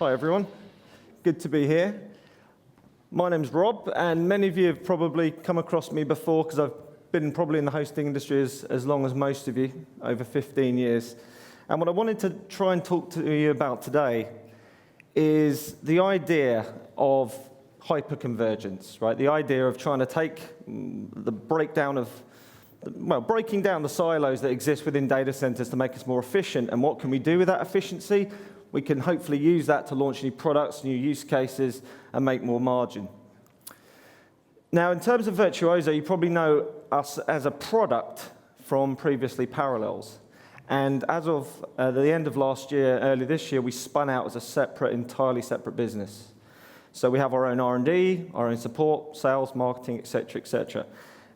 Hi everyone, good to be here. My name's Rob, and many of you have probably come across me before because I've been probably in the hosting industry as long as most of you, over 15 years. And what I wanted to try and talk to you about today is the idea of hyperconvergence, right? The idea of trying to take the breaking down the silos that exist within data centers to make us more efficient. And what can we do with that efficiency? We can hopefully use that to launch new products, new use cases, and make more margin. Now, in terms of Virtuozzo, you probably know us as a product from previously Parallels. And as of the end of last year, early this year, we spun out as a entirely separate business. So we have our own R&D, our own support, sales, marketing, et cetera, et cetera.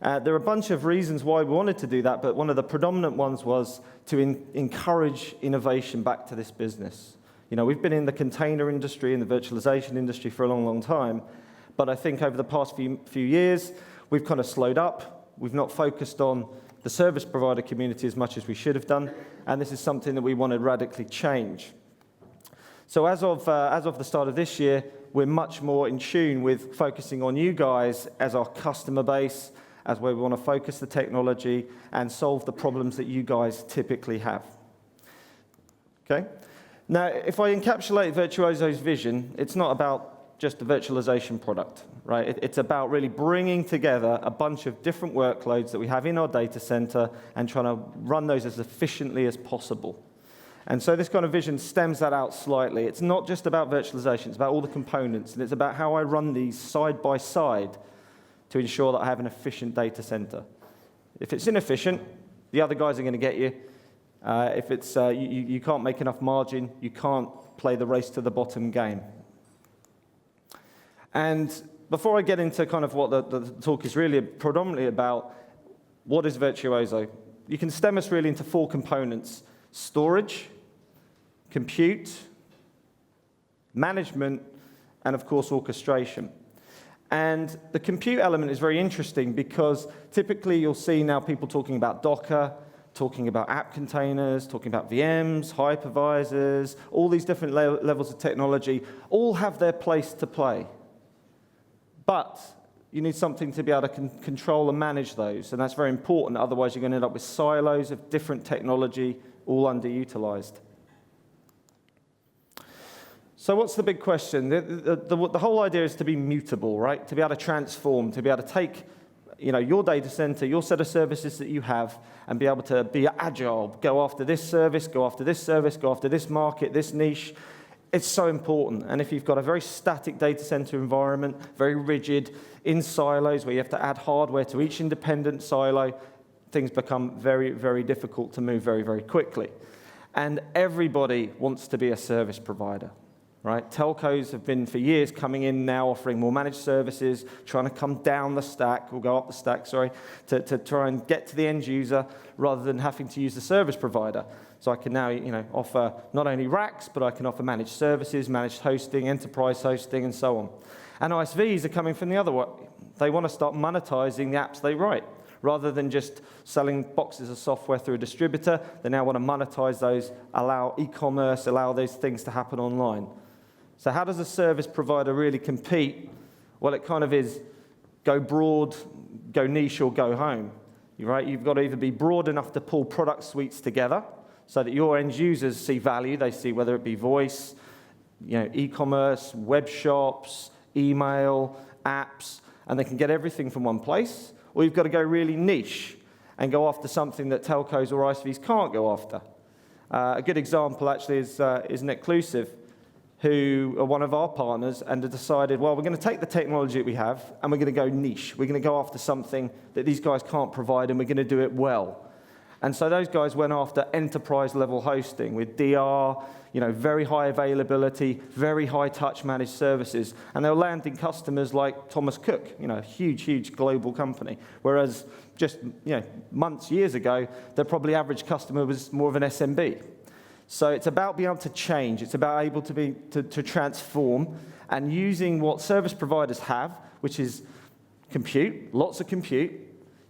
There are a bunch of reasons why we wanted to do that, but one of the predominant ones was to encourage innovation back to this business. You know, we've been in the container industry and the virtualization industry for a long, long time, but I think over the past few years, we've kind of slowed up. We've not focused on the service provider community as much as we should have done, and this is something that we want to radically change. So as of the start of this year, we're much more in tune with focusing on you guys as our customer base, as where we want to focus the technology and solve the problems that you guys typically have. Okay? Now, if I encapsulate Virtuozzo's vision, it's not about just a virtualization product, right? It's about really bringing together a bunch of different workloads that we have in our data center and trying to run those as efficiently as possible. And so this kind of vision stems that out slightly. It's not just about virtualization, it's about all the components, and it's about how I run these side by side to ensure that I have an efficient data center. If it's inefficient, the other guys are going to get you. If it's you can't make enough margin, you can't play the race to the bottom game. And before I get into kind of what the talk is really predominantly about, what is Virtuozzo? You can stem us really into 4 components: storage, compute, management, and of course orchestration. And the compute element is very interesting because typically you'll see now people talking about Docker, talking about app containers, talking about VMs, hypervisors, all these different levels of technology, all have their place to play. But you need something to be able to control and manage those, and that's very important. Otherwise, you're going to end up with silos of different technology, all underutilized. So what's the big question? The whole idea is to be mutable, right? To be able to transform, to be able to take your data center, your set of services that you have, and be able to be agile, go after this service, go after this service, go after this market, this niche. It's so important. And if you've got a very static data center environment, very rigid, in silos, where you have to add hardware to each independent silo, things become very, very difficult to move very, very quickly. And everybody wants to be a service provider. Right? Telcos have been for years coming in now offering more managed services, trying to come down the stack, or go up the stack, sorry, to try and get to the end user rather than having to use the service provider. So I can now offer not only racks, but I can offer managed services, managed hosting, enterprise hosting, and so on. And ISVs are coming from the other way. They want to start monetizing the apps they write. Rather than just selling boxes of software through a distributor, they now want to monetize those, allow e-commerce, allow those things to happen online. So how does a service provider really compete? Well, it kind of is go broad, go niche, or go home. Right? You've got to either be broad enough to pull product suites together so that your end users see value. They see whether it be voice, e-commerce, web shops, email, apps, and they can get everything from one place. Or you've got to go really niche and go after something that telcos or ISVs can't go after. A good example actually is Netclusive, who are one of our partners, and have decided, well, we're going to take the technology that we have, and we're going to go niche. We're going to go after something that these guys can't provide, and we're going to do it well. And so those guys went after enterprise-level hosting with DR, very high availability, very high-touch managed services, and they were landing customers like Thomas Cook, a huge, huge global company. Whereas just years ago, their probably average customer was more of an SMB. So it's about being able to change. It's about able to transform, and using what service providers have, which is compute, lots of compute.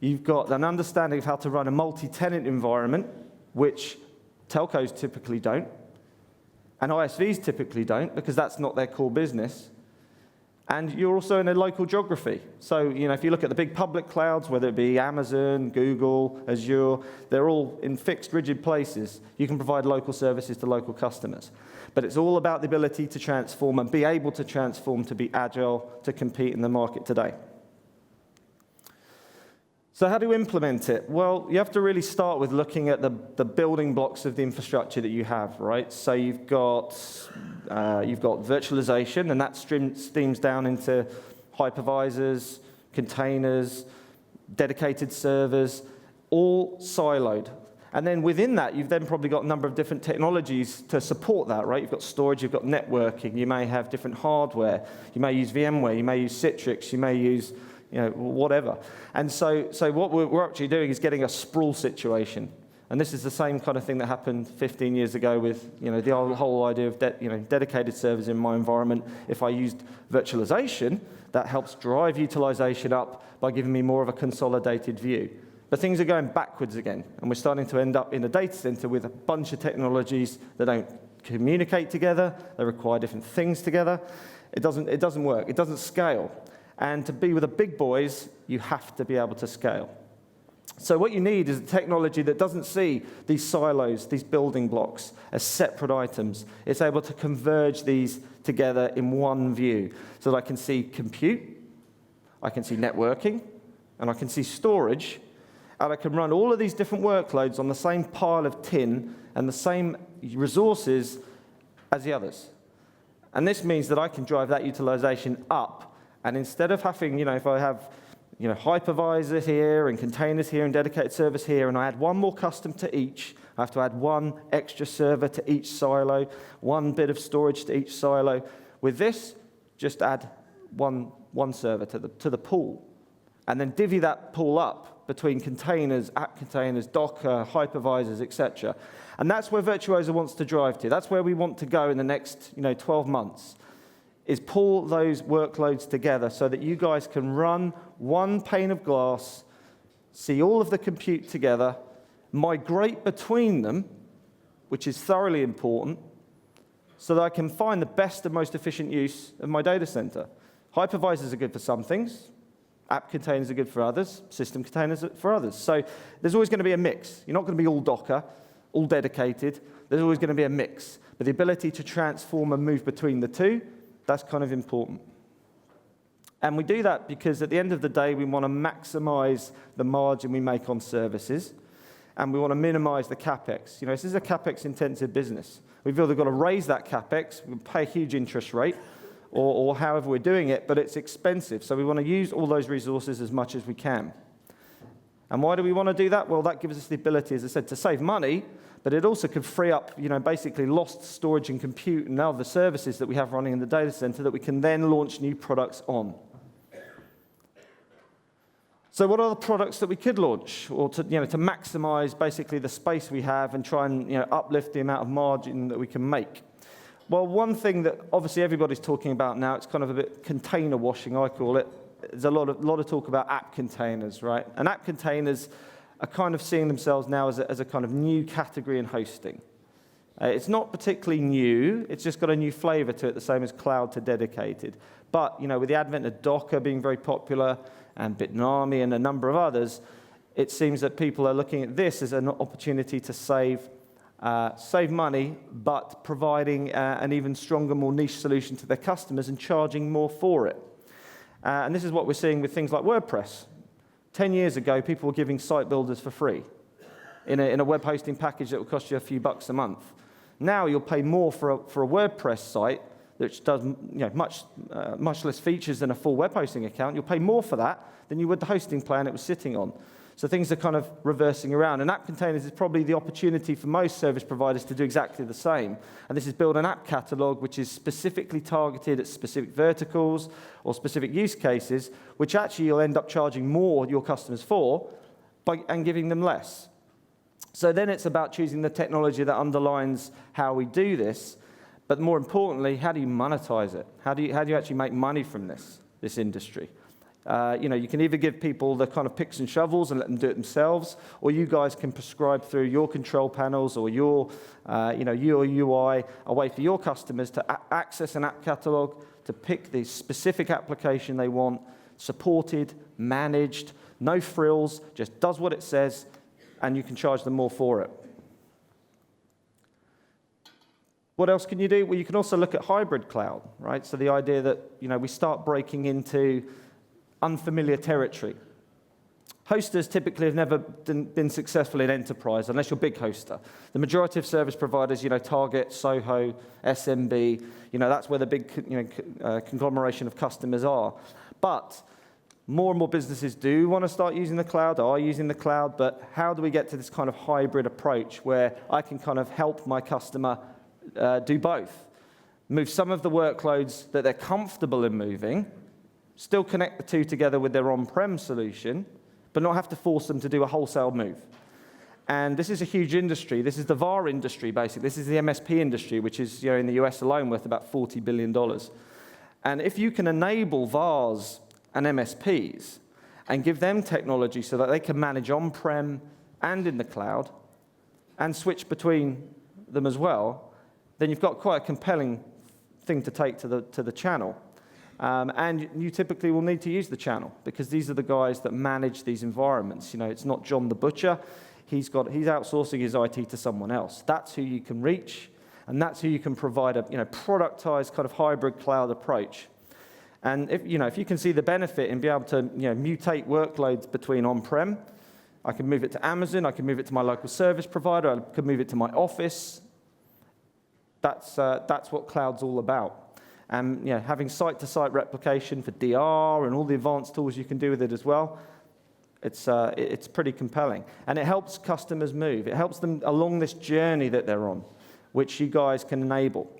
You've got an understanding of how to run a multi-tenant environment, which telcos typically don't. and ISVs typically don't, because that's not their core business. And you're also in a local geography. So, if you look at the big public clouds, whether it be Amazon, Google, Azure, they're all in fixed, rigid places. You can provide local services to local customers. But it's all about the ability to transform and be able to transform, to be agile, to compete in the market today. So how do you implement it? Well, you have to really start with looking at the building blocks of the infrastructure that you have, right? So you've got virtualization, and that steams down into hypervisors, containers, dedicated servers, all siloed. And then within that, you've then probably got a number of different technologies to support that, right? You've got storage, you've got networking, you may have different hardware, you may use VMware, you may use Citrix, you may use whatever. And so what we're actually doing is getting a sprawl situation. And this is the same kind of thing that happened 15 years ago with, the whole idea of dedicated servers in my environment. If I used virtualization, that helps drive utilization up by giving me more of a consolidated view. But things are going backwards again, and we're starting to end up in a data center with a bunch of technologies that don't communicate together, they require different things together. It doesn't work, it doesn't scale. And to be with the big boys, you have to be able to scale. So what you need is a technology that doesn't see these silos, these building blocks, as separate items. It's able to converge these together in one view, so that I can see compute, I can see networking, and I can see storage, and I can run all of these different workloads on the same pile of tin and the same resources as the others. And this means that I can drive that utilization up. And instead of having, if I have, hypervisor here and containers here and dedicated servers here, and I add one more custom to each, I have to add one extra server to each silo, one bit of storage to each silo. With this, just add one server to the pool, and then divvy that pool up between containers, app containers, Docker, hypervisors, etc. And that's where Virtuozzo wants to drive to. That's where we want to go in the next 12 months. Is pull those workloads together so that you guys can run one pane of glass, see all of the compute together, migrate between them, which is thoroughly important, so that I can find the best and most efficient use of my data center. Hypervisors are good for some things, app containers are good for others, system containers are for others. So there's always going to be a mix. You're not going to be all Docker, all dedicated. There's always going to be a mix. But the ability to transform and move between the two, that's kind of important. And we do that because at the end of the day, we want to maximize the margin we make on services, and we want to minimize the CapEx. This is a CapEx-intensive business. We've either got to raise that CapEx, we pay a huge interest rate, or however we're doing it, but it's expensive. So we want to use all those resources as much as we can. And why do we want to do that? Well, that gives us the ability, as I said, to save money, but it also could free up, basically lost storage and compute and other services that we have running in the data center that we can then launch new products on. So what are the products that we could launch, or to maximize basically the space we have and try and uplift the amount of margin that we can make? Well, one thing that obviously everybody's talking about now, it's kind of a bit container washing, I call it. There's a lot of talk about app containers, right? And app containers are kind of seeing themselves now as a kind of new category in hosting. It's not particularly new, it's just got a new flavor to it, the same as cloud to dedicated. But, with the advent of Docker being very popular, and Bitnami and a number of others, it seems that people are looking at this as an opportunity to save money, but providing an even stronger, more niche solution to their customers and charging more for it. And this is what we're seeing with things like WordPress. 10 years ago, people were giving site builders for free in a web hosting package that would cost you a few bucks a month. Now you'll pay more for a WordPress site, which does much less features than a full web hosting account. You'll pay more for that than you would the hosting plan it was sitting on. So things are kind of reversing around. And app containers is probably the opportunity for most service providers to do exactly the same. And this is build an app catalog which is specifically targeted at specific verticals or specific use cases, which actually you'll end up charging more your customers for and giving them less. So then it's about choosing the technology that underlines how we do this. But more importantly, how do you monetize it? How do you actually make money from this industry? You can either give people the kind of picks and shovels and let them do it themselves, or you guys can prescribe through your control panels or your UI a way for your customers to access an app catalog, to pick the specific application they want, supported, managed, no frills, just does what it says, and you can charge them more for it. What else can you do? Well, you can also look at hybrid cloud, right? So the idea that we start breaking into unfamiliar territory. Hosters typically have never been successful in enterprise, unless you're a big hoster. The majority of service providers, Target, Soho, SMB, that's where the big conglomeration of customers are. But more and more businesses do want to start using the cloud, are using the cloud, but how do we get to this kind of hybrid approach where I can kind of help my customer do both? Move some of the workloads that they're comfortable in moving, still connect the two together with their on-prem solution, but not have to force them to do a wholesale move. And this is a huge industry. This is the VAR industry, basically. This is the MSP industry, which is in the US alone worth about $40 billion. And if you can enable VARs and MSPs and give them technology so that they can manage on-prem and in the cloud and switch between them as well, then you've got quite a compelling thing to take to the channel. And you typically will need to use the channel because these are the guys that manage these environments. It's not John the Butcher. He's outsourcing his IT to someone else. That's who you can reach, and that's who you can provide a productized kind of hybrid cloud approach. And if you can see the benefit in being able to mutate workloads between on-prem, I can move it to Amazon, I can move it to my local service provider, I can move it to my office. That's what cloud's all about. And having site-to-site replication for DR and all the advanced tools you can do with it as well, it's pretty compelling. And it helps customers move. It helps them along this journey that they're on, which you guys can enable.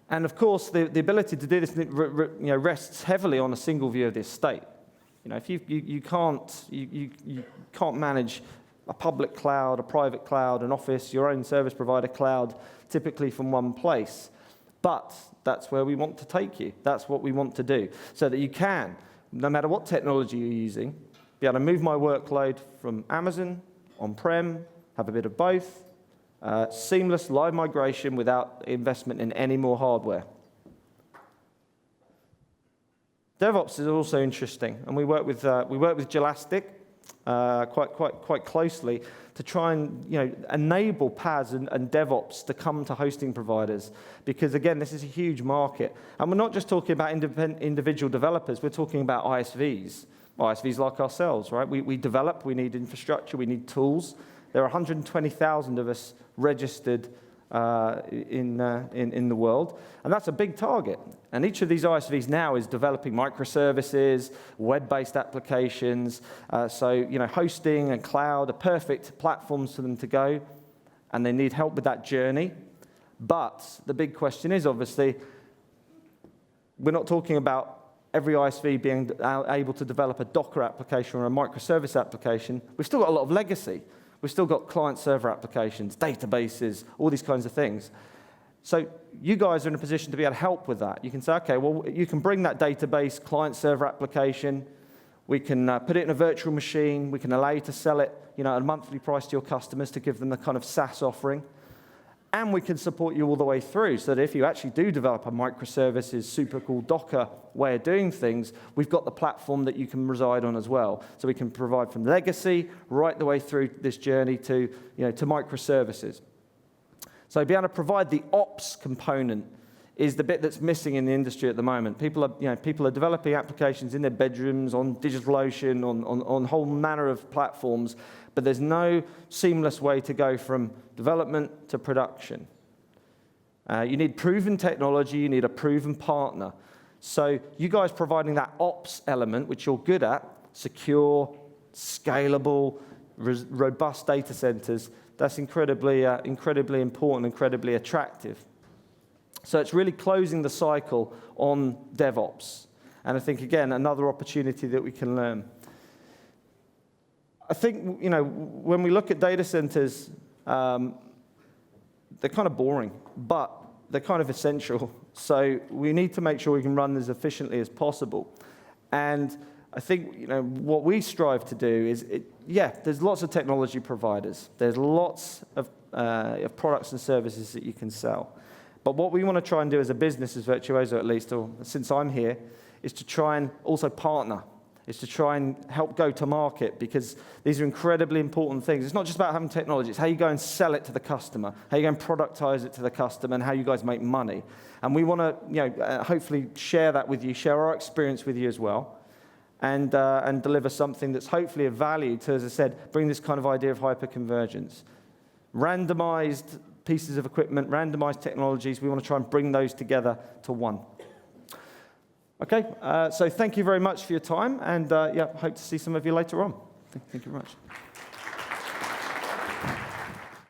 And of course, the ability to do this rests heavily on a single view of the estate. If you can't manage a public cloud, a private cloud, an office, your own service provider cloud, typically from one place. But that's where we want to take you. That's what we want to do, so that you can, no matter what technology you're using, be able to move my workload from Amazon, on-prem, have a bit of both, seamless live migration without investment in any more hardware. DevOps is also interesting, and we work with Gelastic quite closely to try and enable PaaS and DevOps to come to hosting providers, because again, this is a huge market, and we're not just talking about individual developers. We're talking about ISVs like ourselves, right? We develop, we need infrastructure, we need tools. There are 120,000 of us registered in the world, and that's a big target. And each of these ISVs now is developing microservices, web-based applications. So hosting and cloud are perfect platforms for them to go, and they need help with that journey. But the big question is, obviously, we're not talking about every ISV being able to develop a Docker application or a microservice application. We've still got a lot of legacy. We've still got client-server applications, databases, all these kinds of things. So you guys are in a position to be able to help with that. You can say, okay, well, you can bring that database, client-server application. We can put it in a virtual machine. We can allow you to sell it at a monthly price to your customers to give them the kind of SaaS offering. And we can support you all the way through, so that if you actually do develop a microservices, super cool Docker way of doing things, we've got the platform that you can reside on as well. So we can provide from legacy right the way through this journey to, to microservices. So being able to provide the ops component is the bit that's missing in the industry at the moment. People are developing applications in their bedrooms, on DigitalOcean, on whole manner of platforms, but there's no seamless way to go from development to production. You need proven technology, you need a proven partner. So you guys providing that ops element, which you're good at, secure, scalable, robust data centers, that's incredibly important, incredibly attractive. So it's really closing the cycle on DevOps. And I think, again, another opportunity that we can learn. I think, when we look at data centers, they're kind of boring, but they're kind of essential. So we need to make sure we can run as efficiently as possible. And I think what we strive to do is, there's lots of technology providers. There's lots of products and services that you can sell. But what we want to try and do as a business, as Virtuozzo at least, or since I'm here, is to try and also partner, is to try and help go to market, because these are incredibly important things. It's not just about having technology, it's how you go and sell it to the customer, how you go and productize it to the customer, and how you guys make money. And we want to hopefully share that with you, share our experience with you as well, and deliver something that's hopefully of value to, as I said, bring this kind of idea of hyperconvergence. Randomized pieces of equipment, randomized technologies, we want to try and bring those together to one. Okay, so thank you very much for your time, and hope to see some of you later on. Thank you very much.